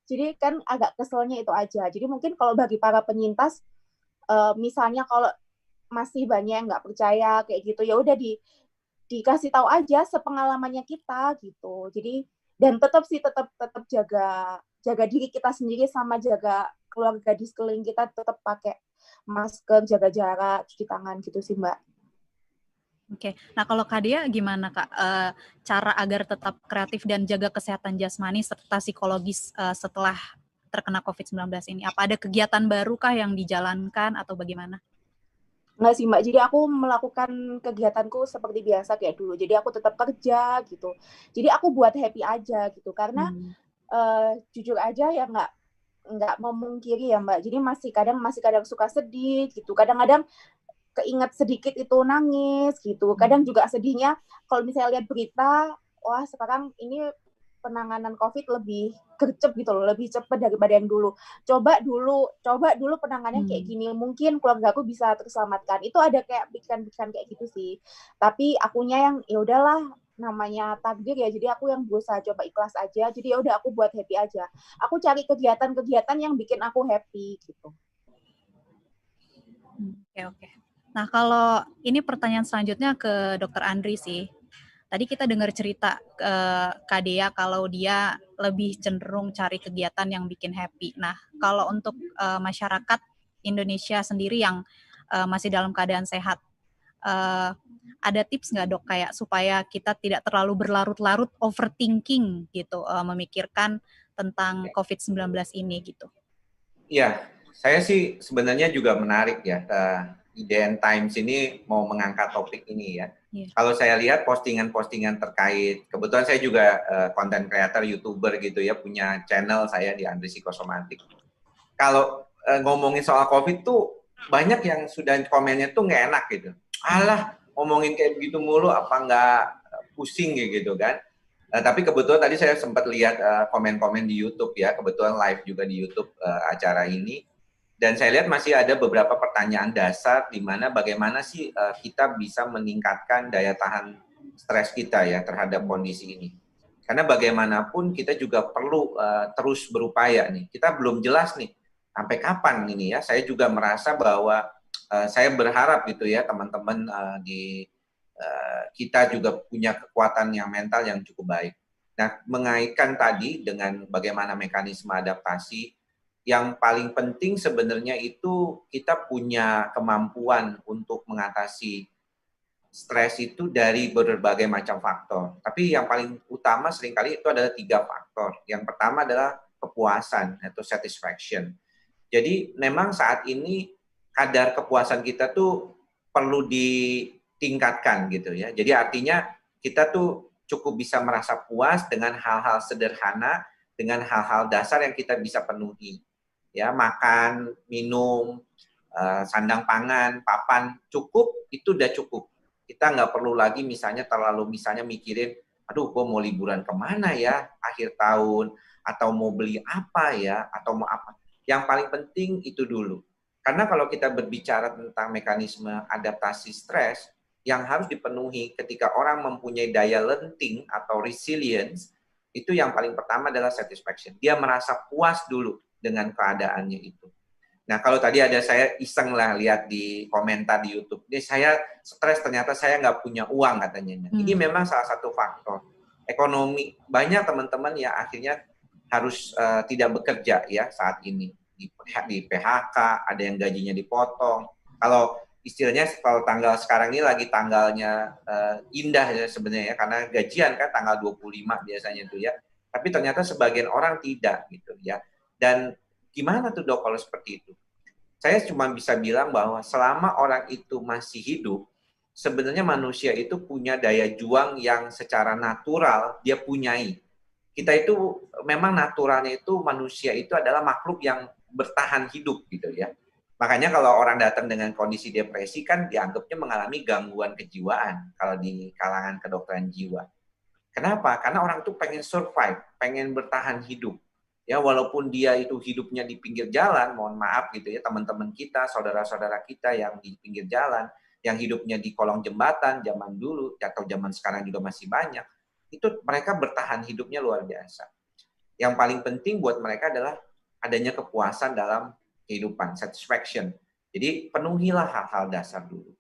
Jadi kan agak keselnya itu aja. Jadi mungkin kalau bagi para penyintas, misalnya kalau masih banyak yang nggak percaya kayak gitu, ya udah dikasih tahu aja sepengalamannya kita gitu. Jadi dan tetap jaga diri kita sendiri sama jaga keluarga di sekeliling kita, tetap pakai masker, jaga jarak, cuci tangan gitu sih Mbak. Oke, nah kalau Kak Dea gimana Kak, cara agar tetap kreatif dan jaga kesehatan jasmani serta psikologis setelah terkena COVID-19 ini? Apa ada kegiatan baru kah yang dijalankan atau bagaimana? Enggak sih Mbak, jadi aku melakukan kegiatanku seperti biasa kayak dulu. Jadi aku tetap kerja gitu. Jadi aku buat happy aja gitu, karena jujur aja ya nggak memungkiri ya Mbak. Jadi masih kadang suka sedih gitu. Kadang-kadang keinget sedikit itu nangis gitu. Kadang juga sedihnya kalau misalnya lihat berita, wah sekarang ini penanganan COVID lebih gercep gitu loh, lebih cepat daripada yang dulu. Coba dulu penanganannya kayak gini, mungkin keluarga aku bisa terselamatkan. Itu ada kayak pikiran-pikiran kayak gitu sih. Tapi akunya yang ya udahlah, namanya takdir ya, jadi aku yang berusaha coba ikhlas aja. Jadi ya udah aku buat happy aja. Aku cari kegiatan-kegiatan yang bikin aku happy gitu. Oke. Nah, kalau ini pertanyaan selanjutnya ke Dr. Andri sih. Tadi kita dengar cerita Kak Dea kalau dia lebih cenderung cari kegiatan yang bikin happy. Nah, kalau untuk masyarakat Indonesia sendiri yang masih dalam keadaan sehat, ada tips nggak dok kayak supaya kita tidak terlalu berlarut-larut overthinking gitu, memikirkan tentang COVID-19 ini gitu? Iya, saya sih sebenarnya juga menarik ya. IDN Times ini mau mengangkat topik ini ya. Yeah. Kalau saya lihat postingan-postingan terkait, kebetulan saya juga content creator, YouTuber gitu ya, punya channel saya di Andri Psikosomatik. Kalau ngomongin soal COVID tuh banyak yang sudah komennya tuh nggak enak gitu. Alah, ngomongin kayak begitu mulu, apa nggak pusing gitu kan? Tapi kebetulan tadi saya sempat lihat komen-komen di YouTube ya, kebetulan live juga di YouTube acara ini. Dan saya lihat masih ada beberapa pertanyaan dasar di mana bagaimana sih kita bisa meningkatkan daya tahan stres kita ya terhadap kondisi ini. Karena bagaimanapun kita juga perlu terus berupaya nih. Kita belum jelas nih sampai kapan ini ya. Saya juga merasa bahwa saya berharap gitu ya teman-teman di kita juga punya kekuatan yang mental yang cukup baik. Nah, mengaitkan tadi dengan bagaimana mekanisme adaptasi, yang paling penting sebenarnya itu kita punya kemampuan untuk mengatasi stres itu dari berbagai macam faktor. Tapi yang paling utama seringkali itu adalah 3 faktor. Yang pertama adalah kepuasan atau satisfaction. Jadi memang saat ini kadar kepuasan kita tuh perlu ditingkatkan gitu ya. Jadi artinya kita tuh cukup bisa merasa puas dengan hal-hal sederhana, dengan hal-hal dasar yang kita bisa penuhi. Ya, makan, minum, sandang pangan, papan, cukup, itu udah cukup. Kita nggak perlu lagi misalnya terlalu mikirin, aduh gue mau liburan kemana ya akhir tahun, atau mau beli apa ya, atau mau apa. Yang paling penting itu dulu. Karena kalau kita berbicara tentang mekanisme adaptasi stres, yang harus dipenuhi ketika orang mempunyai daya lenting atau resilience, itu yang paling pertama adalah satisfaction. Dia merasa puas dulu dengan keadaannya itu. Nah, kalau tadi ada saya iseng lah lihat di komentar di YouTube, ini saya stres ternyata saya nggak punya uang katanya. Ini memang salah satu faktor ekonomi. Banyak teman-teman yang akhirnya harus tidak bekerja ya saat ini. Di PHK, ada yang gajinya dipotong. Kalau istilahnya kalau tanggal sekarang ini lagi tanggalnya indah ya sebenarnya ya, karena gajian kan tanggal 25 biasanya itu ya. Tapi ternyata sebagian orang tidak gitu ya. Dan gimana tuh dok kalau seperti itu? Saya cuma bisa bilang bahwa selama orang itu masih hidup, sebenarnya manusia itu punya daya juang yang secara natural dia punyai. Kita itu memang naturalnya itu manusia itu adalah makhluk yang bertahan hidup gitu ya. Makanya kalau orang datang dengan kondisi depresi kan dianggapnya mengalami gangguan kejiwaan kalau di kalangan kedokteran jiwa. Kenapa? Karena orang tuh pengen survive, pengen bertahan hidup. Ya, walaupun dia itu hidupnya di pinggir jalan, mohon maaf gitu ya, teman-teman kita, saudara-saudara kita yang di pinggir jalan, yang hidupnya di kolong jembatan zaman dulu, atau zaman sekarang juga masih banyak, itu mereka bertahan hidupnya luar biasa. Yang paling penting buat mereka adalah adanya kepuasan dalam kehidupan, satisfaction. Jadi penuhilah hal-hal dasar dulu.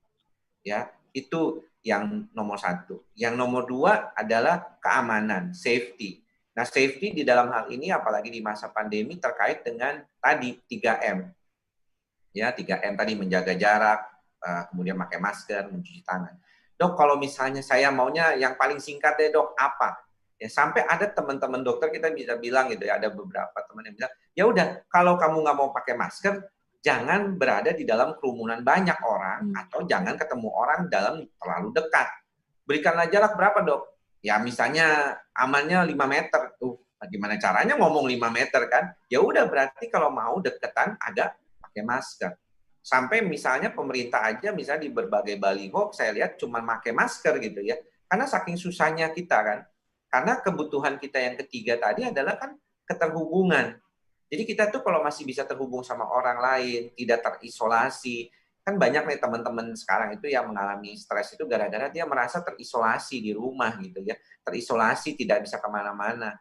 Ya, itu yang nomor 1. Yang nomor 2 adalah keamanan, safety. Nah, safety di dalam hal ini apalagi di masa pandemi terkait dengan tadi 3M. Ya, 3M tadi menjaga jarak, kemudian pakai masker, mencuci tangan. Dok, kalau misalnya saya maunya yang paling singkat deh, Dok, apa? Ya, sampai ada teman-teman dokter kita bisa bilang gitu ya, ada beberapa teman yang bilang, ya udah, kalau kamu nggak mau pakai masker, jangan berada di dalam kerumunan banyak orang atau jangan ketemu orang dalam terlalu dekat. Berikanlah jarak berapa, Dok? Ya misalnya amannya 5 meter. Tuh, gimana caranya ngomong 5 meter kan? Ya udah berarti kalau mau deketan agak pakai masker. Sampai misalnya pemerintah aja misalnya di berbagai baliho saya lihat cuma pakai masker gitu ya. Karena saking susahnya kita kan. Karena kebutuhan kita yang ketiga tadi adalah kan keterhubungan. Jadi kita tuh kalau masih bisa terhubung sama orang lain, tidak terisolasi, kan banyak nih teman-teman sekarang itu yang mengalami stres itu gara-gara dia merasa terisolasi di rumah gitu ya, terisolasi tidak bisa kemana-mana,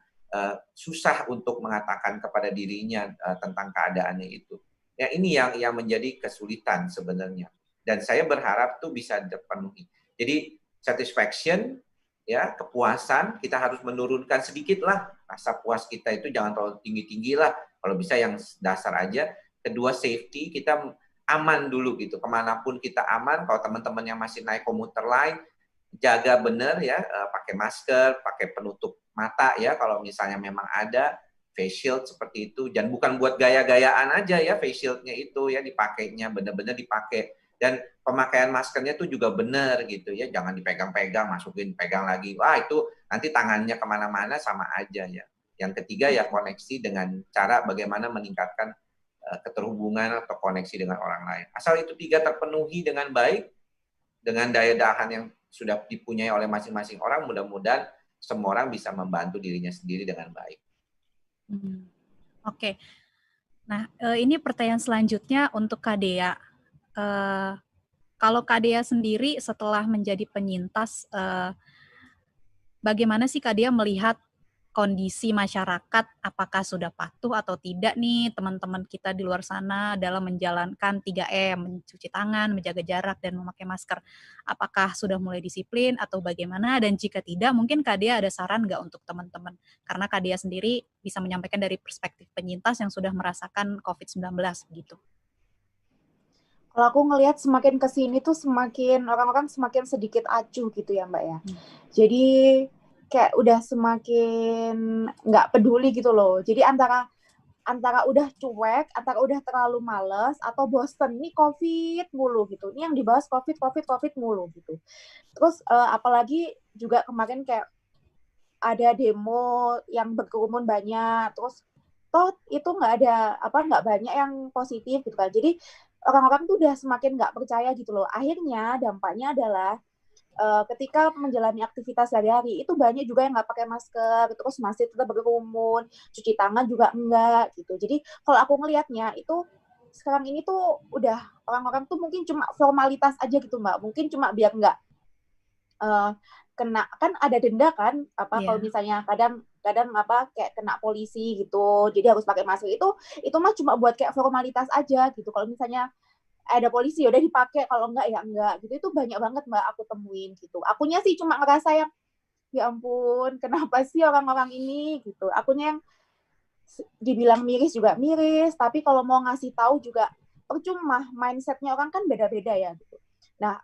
susah untuk mengatakan kepada dirinya tentang keadaannya itu. Ya ini yang menjadi kesulitan sebenarnya. Dan saya berharap tuh bisa dipenuhi. Jadi satisfaction, ya kepuasan kita harus menurunkan sedikit lah rasa puas kita itu jangan terlalu tinggi-tinggi lah. Kalau bisa yang dasar aja. Kedua safety kita aman dulu gitu. Kemanapun kita aman, kalau teman-teman yang masih naik komuter lain, jaga benar ya, pakai masker, pakai penutup mata ya, kalau misalnya memang ada, face shield seperti itu. Dan bukan buat gaya-gayaan aja ya face shield-nya itu ya, dipakainya, benar-benar dipakai. Dan pemakaian maskernya itu juga benar gitu ya, jangan dipegang-pegang, masukin, pegang lagi. Wah itu nanti tangannya kemana-mana sama aja ya. Yang ketiga ya koneksi dengan cara bagaimana meningkatkan keterhubungan atau koneksi dengan orang lain. Asal itu 3 terpenuhi dengan baik, dengan daya tahan yang sudah dipunyai oleh masing-masing orang, mudah-mudahan semua orang bisa membantu dirinya sendiri dengan baik. Oke. Nah, ini pertanyaan selanjutnya untuk Kak Dea. Kalau Kak Dea sendiri setelah menjadi penyintas, bagaimana sih Kak Dea melihat kondisi masyarakat, apakah sudah patuh atau tidak nih teman-teman kita di luar sana dalam menjalankan 3M, mencuci tangan, menjaga jarak, dan memakai masker. Apakah sudah mulai disiplin atau bagaimana? Dan jika tidak, mungkin Kak Dea ada saran nggak untuk teman-teman? Karena Kak Dea sendiri bisa menyampaikan dari perspektif penyintas yang sudah merasakan COVID-19 gitu. Kalau aku ngelihat semakin kesini tuh semakin orang-orang semakin sedikit acuh gitu ya Mbak ya. Jadi kayak udah semakin nggak peduli gitu loh. Jadi antara udah cuek, antara udah terlalu males, atau bosen, nih COVID mulu gitu. Ini yang dibahas COVID mulu gitu. Terus apalagi juga kemarin kayak ada demo yang berkerumun banyak, terus toh itu nggak banyak yang positif gitu kan. Jadi orang-orang tuh udah semakin nggak percaya gitu loh. Akhirnya dampaknya adalah ketika menjalani aktivitas sehari-hari itu banyak juga yang nggak pakai masker, terus masih tetap berkerumun, cuci tangan juga enggak gitu. Jadi kalau aku ngelihatnya itu sekarang ini tuh udah orang-orang tuh mungkin cuma formalitas aja gitu Mbak, mungkin cuma biar nggak kena, kan ada denda kan, kalau misalnya kadang kayak kena polisi gitu, jadi harus pakai masker, itu mah cuma buat kayak formalitas aja gitu. Kalau misalnya ada polisi ya udah dipakai, kalau enggak ya enggak gitu. Itu banyak banget Mbak aku temuin gitu. Akunya sih cuma ngerasa yang ya ampun kenapa sih orang-orang ini gitu. Akunya yang dibilang miris juga miris, tapi kalau mau ngasih tahu juga percuma, mindsetnya orang kan beda-beda ya gitu. Nah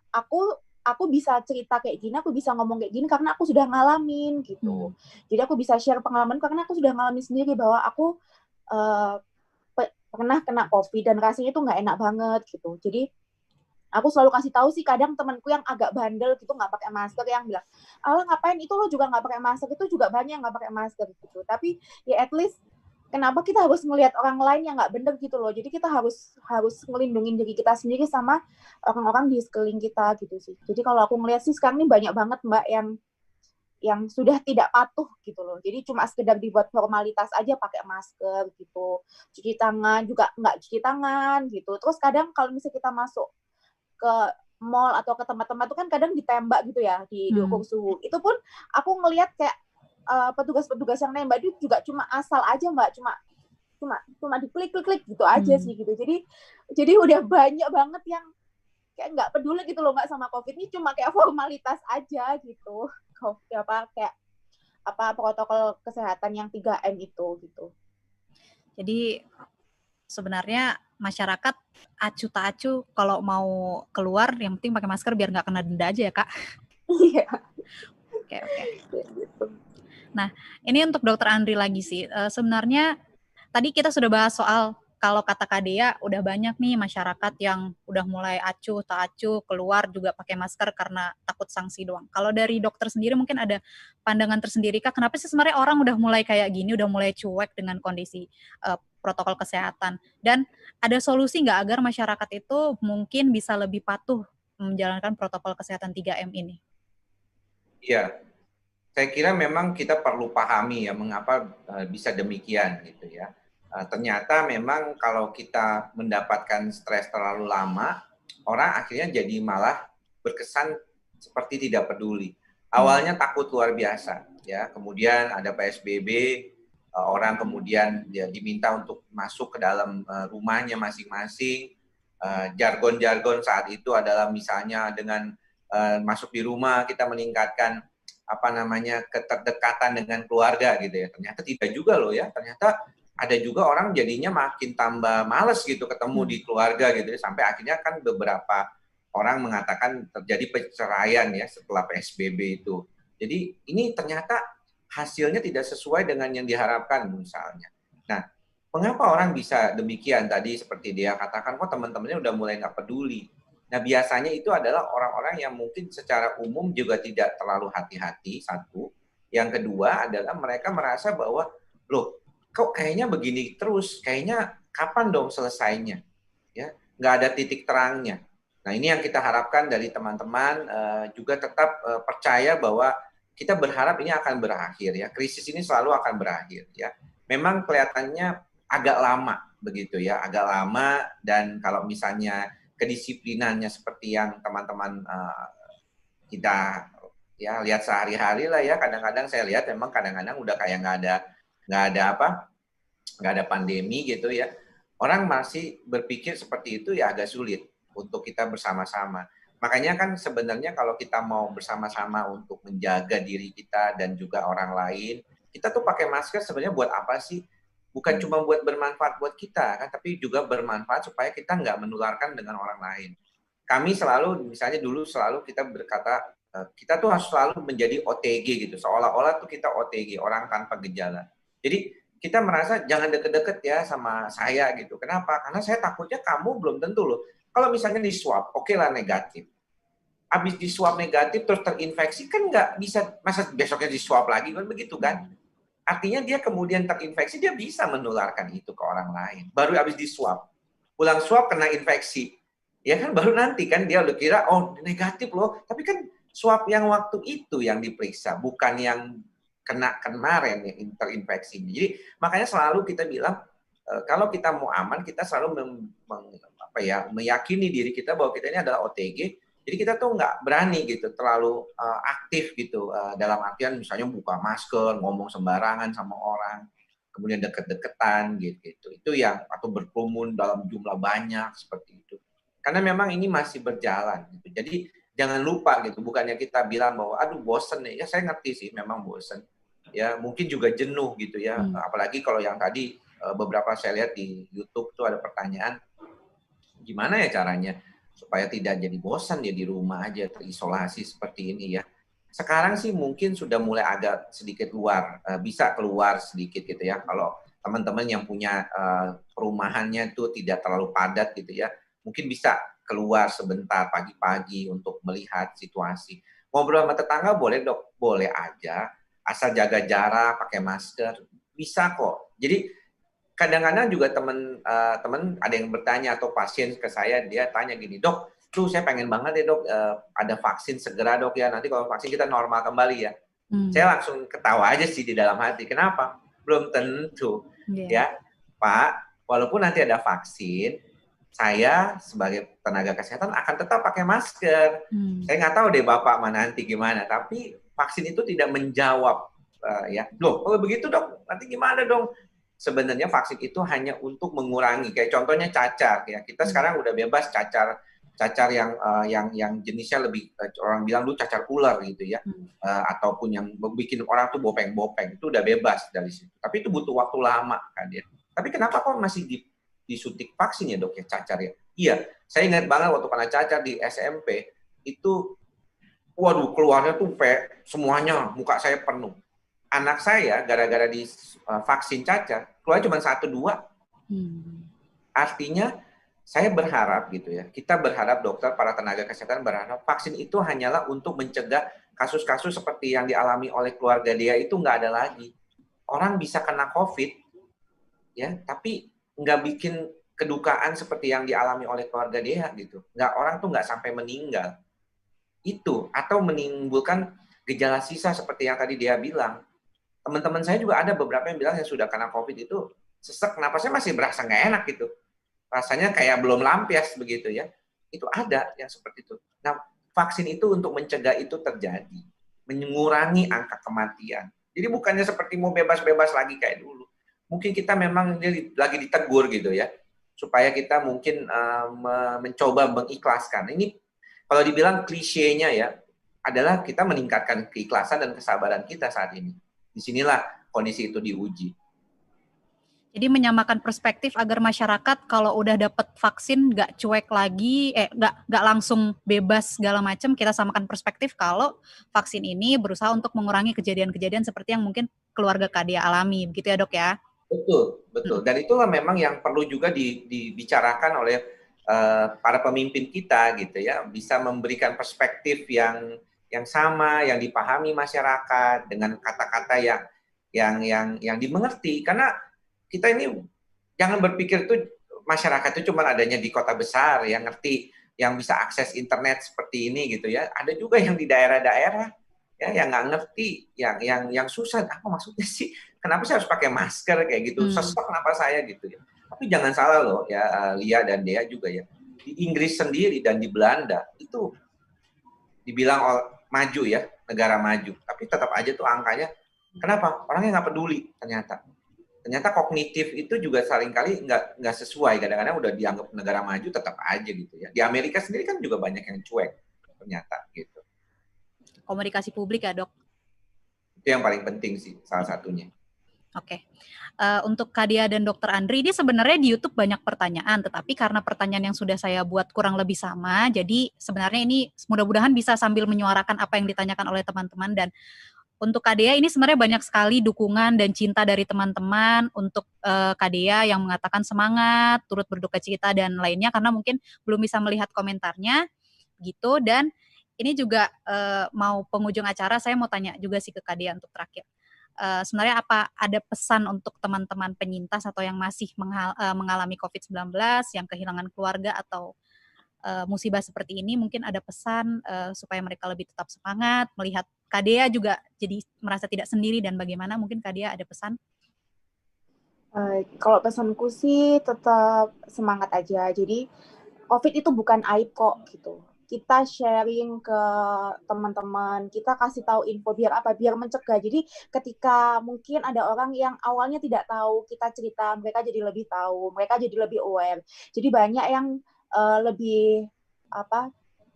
aku bisa cerita kayak gini, aku bisa ngomong kayak gini karena aku sudah ngalamin gitu. Jadi aku bisa share pengalaman karena aku sudah ngalamin sendiri bahwa aku pernah kena COVID dan rasanya itu nggak enak banget gitu. Jadi aku selalu kasih tahu sih, kadang temanku yang agak bandel gitu nggak pakai masker, yang bilang, "Alah ngapain itu lo juga nggak pakai masker, itu juga banyak yang nggak pakai masker gitu." Tapi ya at least kenapa kita harus melihat orang lain yang nggak bener gitu loh. Jadi kita harus ngelindungin diri kita sendiri sama orang-orang di sekeliling kita gitu sih. Jadi kalau aku ngeliat sih sekarang ini banyak banget Mbak yang sudah tidak patuh gitu loh. Jadi cuma sekedar dibuat formalitas aja pakai masker gitu. Cuci tangan juga nggak cuci tangan gitu. Terus kadang kalau misalnya kita masuk ke mall atau ke tempat-tempat itu kan kadang ditembak gitu ya, diukur suhu. Itu pun aku ngelihat kayak petugas-petugas yang nembak itu juga cuma asal aja Mbak, cuma diklik-klik gitu aja sih gitu. Jadi udah banyak banget yang kayak nggak peduli gitu loh Mbak sama COVID, ini cuma kayak formalitas aja gitu. Kayak protokol kesehatan yang 3M itu gitu. Jadi sebenarnya masyarakat acuh tak acuh kalau mau keluar yang penting pakai masker biar nggak kena denda aja ya Kak. Iya. Oke. Nah ini untuk Dokter Andri lagi sih. Sebenarnya tadi kita sudah bahas soal kalau kata Kak Dea udah banyak nih masyarakat yang udah mulai acuh tak acuh keluar juga pakai masker karena takut sanksi doang. Kalau dari dokter sendiri mungkin ada pandangan tersendiri Kak, kenapa sih sebenarnya orang udah mulai kayak gini, udah mulai cuek dengan kondisi protokol kesehatan, dan ada solusi nggak agar masyarakat itu mungkin bisa lebih patuh menjalankan protokol kesehatan 3M ini? Iya, saya kira memang kita perlu pahami ya mengapa bisa demikian gitu ya. Ternyata memang kalau kita mendapatkan stres terlalu lama, orang akhirnya jadi malah berkesan seperti tidak peduli. Awalnya takut luar biasa ya, kemudian ada PSBB, orang kemudian dia diminta untuk masuk ke dalam rumahnya masing-masing. Jargon-jargon saat itu adalah misalnya dengan masuk di rumah kita meningkatkan keterdekatan dengan keluarga gitu ya. Ternyata tidak juga loh ya. Ternyata ada juga orang jadinya makin tambah males gitu ketemu di keluarga gitu ya. Sampai akhirnya kan beberapa orang mengatakan terjadi perceraian ya setelah PSBB itu. Jadi ini ternyata hasilnya tidak sesuai dengan yang diharapkan misalnya. Nah, mengapa orang bisa demikian tadi seperti dia katakan, kok teman-temannya udah mulai nggak peduli. Nah, biasanya itu adalah orang-orang yang mungkin secara umum juga tidak terlalu hati-hati, satu. Yang kedua adalah mereka merasa bahwa, loh, kok kayaknya begini terus, kayaknya kapan dong selesainya? Ya, nggak ada titik terangnya. Nah, ini yang kita harapkan dari teman-teman, juga tetap percaya bahwa kita berharap ini akan berakhir ya. Krisis ini selalu akan berakhir ya. Memang kelihatannya agak lama begitu ya, agak lama. Dan kalau misalnya kedisiplinannya seperti yang teman-teman kita ya lihat sehari-hari lah ya, kadang-kadang saya lihat memang kadang-kadang udah kayak nggak ada pandemi gitu ya, orang masih berpikir seperti itu ya, agak sulit untuk kita bersama-sama. Makanya kan sebenarnya kalau kita mau bersama-sama untuk menjaga diri kita dan juga orang lain, kita tuh pakai masker sebenarnya buat apa sih? Bukan cuma buat bermanfaat buat kita kan, tapi juga bermanfaat supaya kita nggak menularkan dengan orang lain. Kami selalu, misalnya dulu selalu kita berkata, kita tuh harus selalu menjadi OTG gitu, seolah-olah tuh kita OTG, orang tanpa gejala. Jadi kita merasa jangan deket-deket ya sama saya gitu. Kenapa? Karena saya takutnya kamu belum tentu loh. Kalau misalnya di swab, oke lah negatif. Habis di swab negatif terus terinfeksi kan nggak bisa, masa besoknya di swab lagi kan begitu kan? Artinya dia kemudian terinfeksi, dia bisa menularkan itu ke orang lain. Baru habis di swab, pulang swab kena infeksi, ya kan baru nanti kan dia udah kira oh negatif loh. Tapi kan swab yang waktu itu yang diperiksa, bukan yang kena kemarin yang terinfeksi. Jadi makanya selalu kita bilang kalau kita mau aman, kita selalu meyakini diri kita bahwa kita ini adalah OTG. Jadi kita tuh nggak berani gitu, terlalu aktif gitu, dalam artian misalnya buka masker, ngomong sembarangan sama orang, kemudian deket-deketan gitu. Itu yang, atau berkerumun dalam jumlah banyak seperti itu. Karena memang ini masih berjalan gitu. Jadi jangan lupa gitu, bukannya kita bilang bahwa aduh bosen ya saya ngerti sih memang bosen. Ya mungkin juga jenuh gitu ya, apalagi kalau yang tadi beberapa saya lihat di YouTube tuh ada pertanyaan, gimana ya caranya supaya tidak jadi bosan ya di rumah aja terisolasi seperti ini ya. Sekarang sih mungkin sudah mulai agak sedikit bisa keluar sedikit gitu ya. Kalau teman-teman yang punya perumahannya itu tidak terlalu padat gitu ya, mungkin bisa keluar sebentar pagi-pagi untuk melihat situasi. Ngobrol sama tetangga boleh dok, boleh aja, asal jaga jarak, pakai masker, bisa kok. Jadi kadang-kadang juga teman ada yang bertanya atau pasien ke saya, dia tanya gini, dok, tuh saya pengen banget ya dok, ada vaksin segera dok ya, nanti kalau vaksin kita normal kembali ya. Saya langsung ketawa aja sih di dalam hati, kenapa? Belum tentu, ya Pak, walaupun nanti ada vaksin, saya sebagai tenaga kesehatan akan tetap pakai masker. Saya nggak tahu deh Bapak nanti gimana, tapi vaksin itu tidak menjawab, ya, loh kalau begitu dok, nanti gimana dong? Sebenarnya vaksin itu hanya untuk mengurangi, kayak contohnya cacar ya, kita sekarang udah bebas cacar yang jenisnya lebih, orang bilang dulu cacar ular gitu ya, ataupun yang bikin orang tuh bopeng-bopeng, itu udah bebas dari situ. Tapi itu butuh waktu lama kan ya. Tapi kenapa kok masih disuntik vaksin ya dok ya cacar ya? Iya, saya ingat banget waktu kena cacar di SMP itu, waduh keluarnya tuh semuanya muka saya penuh. Anak saya gara-gara di vaksin cacar keluar cuma 1-2. Artinya saya berharap gitu ya, kita berharap dokter, para tenaga kesehatan berharap vaksin itu hanyalah untuk mencegah kasus-kasus seperti yang dialami oleh keluarga dia itu nggak ada lagi. Orang bisa kena COVID ya, tapi nggak bikin kedukaan seperti yang dialami oleh keluarga dia gitu. Orang tuh nggak sampai meninggal. Itu atau menimbulkan gejala sisa seperti yang tadi dia bilang. Teman-teman saya juga ada beberapa yang bilang yang sudah kena COVID itu sesek, napasnya masih berasa nggak enak gitu. Rasanya kayak belum lampias begitu ya. Itu ada yang seperti itu. Nah, vaksin itu untuk mencegah itu terjadi. Mengurangi angka kematian. Jadi bukannya seperti mau bebas-bebas lagi kayak dulu. Mungkin kita memang lagi ditegur gitu ya. Supaya kita mungkin mencoba mengikhlaskan. Ini kalau dibilang klisenya ya, adalah kita meningkatkan keikhlasan dan kesabaran kita saat ini. Disinilah kondisi itu diuji. Jadi menyamakan perspektif agar masyarakat kalau udah dapat vaksin nggak cuek lagi, nggak langsung bebas segala macam. Kita samakan perspektif kalau vaksin ini berusaha untuk mengurangi kejadian-kejadian seperti yang mungkin keluarga Kadia alami, begitu ya dok ya? Betul. Dan itulah memang yang perlu juga dibicarakan oleh para pemimpin kita gitu ya, bisa memberikan perspektif yang sama, yang dipahami masyarakat dengan kata-kata yang dimengerti. Karena kita ini jangan berpikir itu masyarakat itu cuma adanya di kota besar yang ngerti, yang bisa akses internet seperti ini gitu ya. Ada juga yang di daerah-daerah ya yang nggak ngerti, yang susah. Apa maksudnya sih? Kenapa saya harus pakai masker kayak gitu? Sesek kenapa saya gitu ya? Tapi jangan salah loh ya, Lia dan Dea juga ya. Di Inggris sendiri dan di Belanda itu dibilang maju ya, negara maju. Tapi tetap aja tuh angkanya, kenapa? Orangnya nggak peduli ternyata. Ternyata kognitif itu juga seringkali nggak sesuai. Kadang-kadang udah dianggap negara maju tetap aja gitu ya. Di Amerika sendiri kan juga banyak yang cuek ternyata gitu. Komunikasi publik ya, Dok? Itu yang paling penting sih, salah satunya. Oke. Untuk Kadia dan Dr. Andri, ini sebenarnya di YouTube banyak pertanyaan, tetapi karena pertanyaan yang sudah saya buat kurang lebih sama, jadi sebenarnya ini mudah-mudahan bisa sambil menyuarakan apa yang ditanyakan oleh teman-teman. Dan untuk Kadea ini sebenarnya banyak sekali dukungan dan cinta dari teman-teman untuk Kadea yang mengatakan semangat, turut berduka cita dan lainnya, karena mungkin belum bisa melihat komentarnya gitu. Dan ini juga mau penghujung acara, saya mau tanya juga sih ke Kadea untuk terakhir. Sebenarnya apa ada pesan untuk teman-teman penyintas atau yang masih mengalami COVID-19, yang kehilangan keluarga atau musibah seperti ini, mungkin ada pesan supaya mereka lebih tetap semangat, melihat Kadea juga jadi merasa tidak sendiri, dan bagaimana mungkin Kadea ada pesan? Kalau pesanku sih tetap semangat aja. Jadi COVID itu bukan aib kok gitu. Kita sharing ke teman-teman, kita kasih tahu info biar apa? Biar mencegah. Jadi ketika mungkin ada orang yang awalnya tidak tahu, kita cerita, mereka jadi lebih tahu, mereka jadi lebih aware. Jadi banyak yang lebih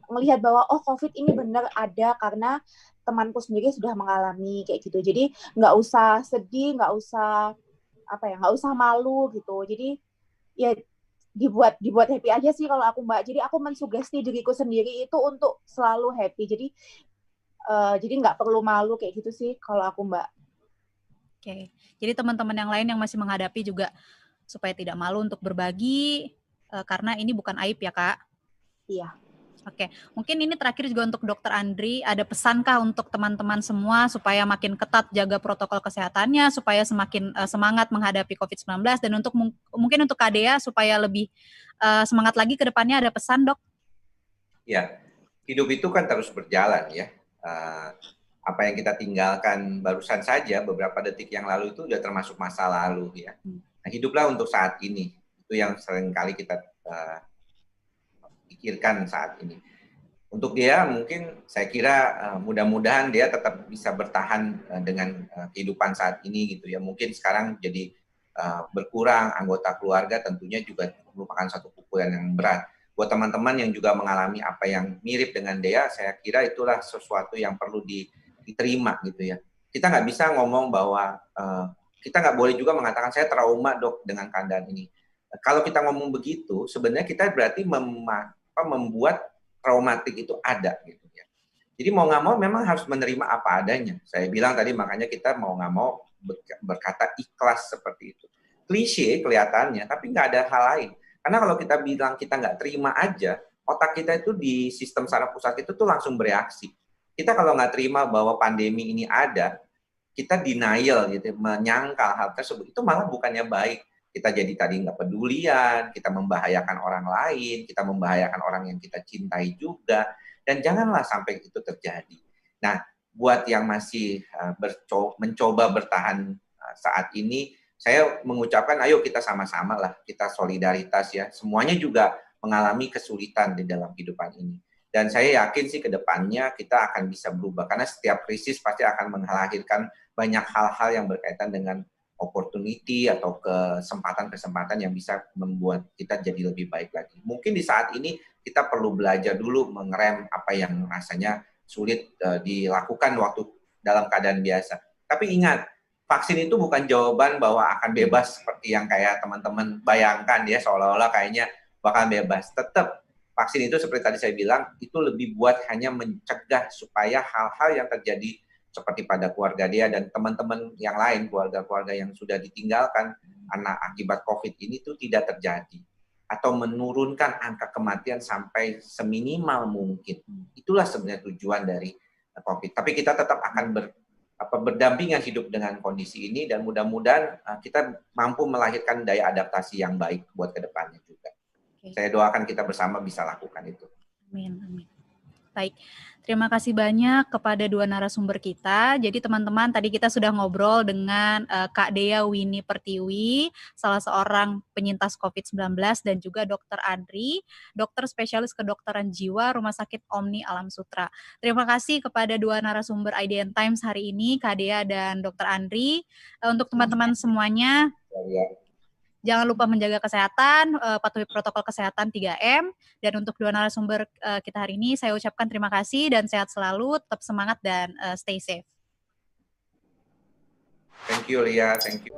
melihat bahwa oh COVID ini benar ada karena temanku sendiri sudah mengalami kayak gitu. Jadi nggak usah sedih, nggak usah malu gitu. Jadi ya dibuat happy aja sih kalau aku, Mbak. Jadi aku mensugesti diriku sendiri itu untuk selalu happy. Jadi nggak perlu malu kayak gitu sih kalau aku, Mbak. Oke. Jadi teman-teman yang lain yang masih menghadapi juga supaya tidak malu untuk berbagi, karena ini bukan aib ya, Kak? Iya. Oke, mungkin ini terakhir juga untuk Dr. Andri, ada pesankah untuk teman-teman semua supaya makin ketat jaga protokol kesehatannya, supaya semakin semangat menghadapi COVID-19, dan untuk mungkin untuk Kadea supaya lebih semangat lagi ke depannya, ada pesan, Dok? Ya, hidup itu kan terus berjalan ya. Apa yang kita tinggalkan barusan saja beberapa detik yang lalu itu sudah termasuk masa lalu ya. Nah, hiduplah untuk saat ini. Itu yang seringkali kita pikirkan saat ini. Untuk dia mungkin saya kira mudah-mudahan dia tetap bisa bertahan dengan kehidupan saat ini gitu ya. Mungkin sekarang jadi berkurang anggota keluarga, tentunya juga merupakan satu pukulan yang berat. Buat teman-teman yang juga mengalami apa yang mirip dengan Dea, saya kira itulah sesuatu yang perlu diterima gitu ya. Kita nggak bisa ngomong bahwa kita nggak boleh juga mengatakan saya trauma dok dengan keadaan ini. Kalau kita ngomong begitu, sebenarnya kita berarti membuat traumatik itu ada gitu ya. Jadi mau nggak mau memang harus menerima apa adanya. Saya bilang tadi makanya kita mau nggak mau berkata ikhlas seperti itu. Klise kelihatannya, tapi nggak ada hal lain. Karena kalau kita bilang kita nggak terima aja, otak kita itu di sistem saraf pusat itu tuh langsung bereaksi. Kita kalau nggak terima bahwa pandemi ini ada, kita denial gitu, menyangkal hal tersebut, itu malah bukannya baik. Kita jadi tadi nggak pedulian, kita membahayakan orang lain, kita membahayakan orang yang kita cintai juga, dan janganlah sampai itu terjadi. Nah, buat yang masih mencoba bertahan saat ini, saya mengucapkan ayo kita sama-sama lah, kita solidaritas ya. Semuanya juga mengalami kesulitan di dalam kehidupan ini. Dan saya yakin sih ke depannya kita akan bisa berubah, karena setiap krisis pasti akan melahirkan banyak hal-hal yang berkaitan dengan opportunity atau kesempatan-kesempatan yang bisa membuat kita jadi lebih baik lagi. Mungkin di saat ini kita perlu belajar dulu mengerem apa yang rasanya sulit dilakukan waktu dalam keadaan biasa. Tapi ingat, vaksin itu bukan jawaban bahwa akan bebas seperti yang kayak teman-teman bayangkan ya, seolah-olah kayaknya bakal bebas. Tetap vaksin itu seperti tadi saya bilang, itu lebih buat hanya mencegah supaya hal-hal yang terjadi seperti pada keluarga dia dan teman-teman yang lain, keluarga-keluarga yang sudah ditinggalkan anak akibat COVID ini itu tidak terjadi. Atau menurunkan angka kematian sampai seminimal mungkin. Itulah sebenarnya tujuan dari COVID. Tapi kita tetap akan berdampingan hidup dengan kondisi ini, dan mudah-mudahan kita mampu melahirkan daya adaptasi yang baik buat kedepannya juga. Saya doakan kita bersama bisa lakukan itu. Amin, amin. Baik, terima kasih banyak kepada dua narasumber kita. Jadi teman-teman, tadi kita sudah ngobrol dengan Kak Dea Winnie Pertiwi, salah seorang penyintas COVID-19, dan juga Dr. Andri, dokter spesialis kedokteran jiwa Rumah Sakit Omni Alam Sutra. Terima kasih kepada dua narasumber IDN Times hari ini, Kak Dea dan Dr. Andri. Untuk teman-teman semuanya, jangan lupa menjaga kesehatan, patuhi protokol kesehatan 3M. Dan untuk dua narasumber kita hari ini, saya ucapkan terima kasih dan sehat selalu, tetap semangat dan stay safe. Thank you, Lia. Thank you.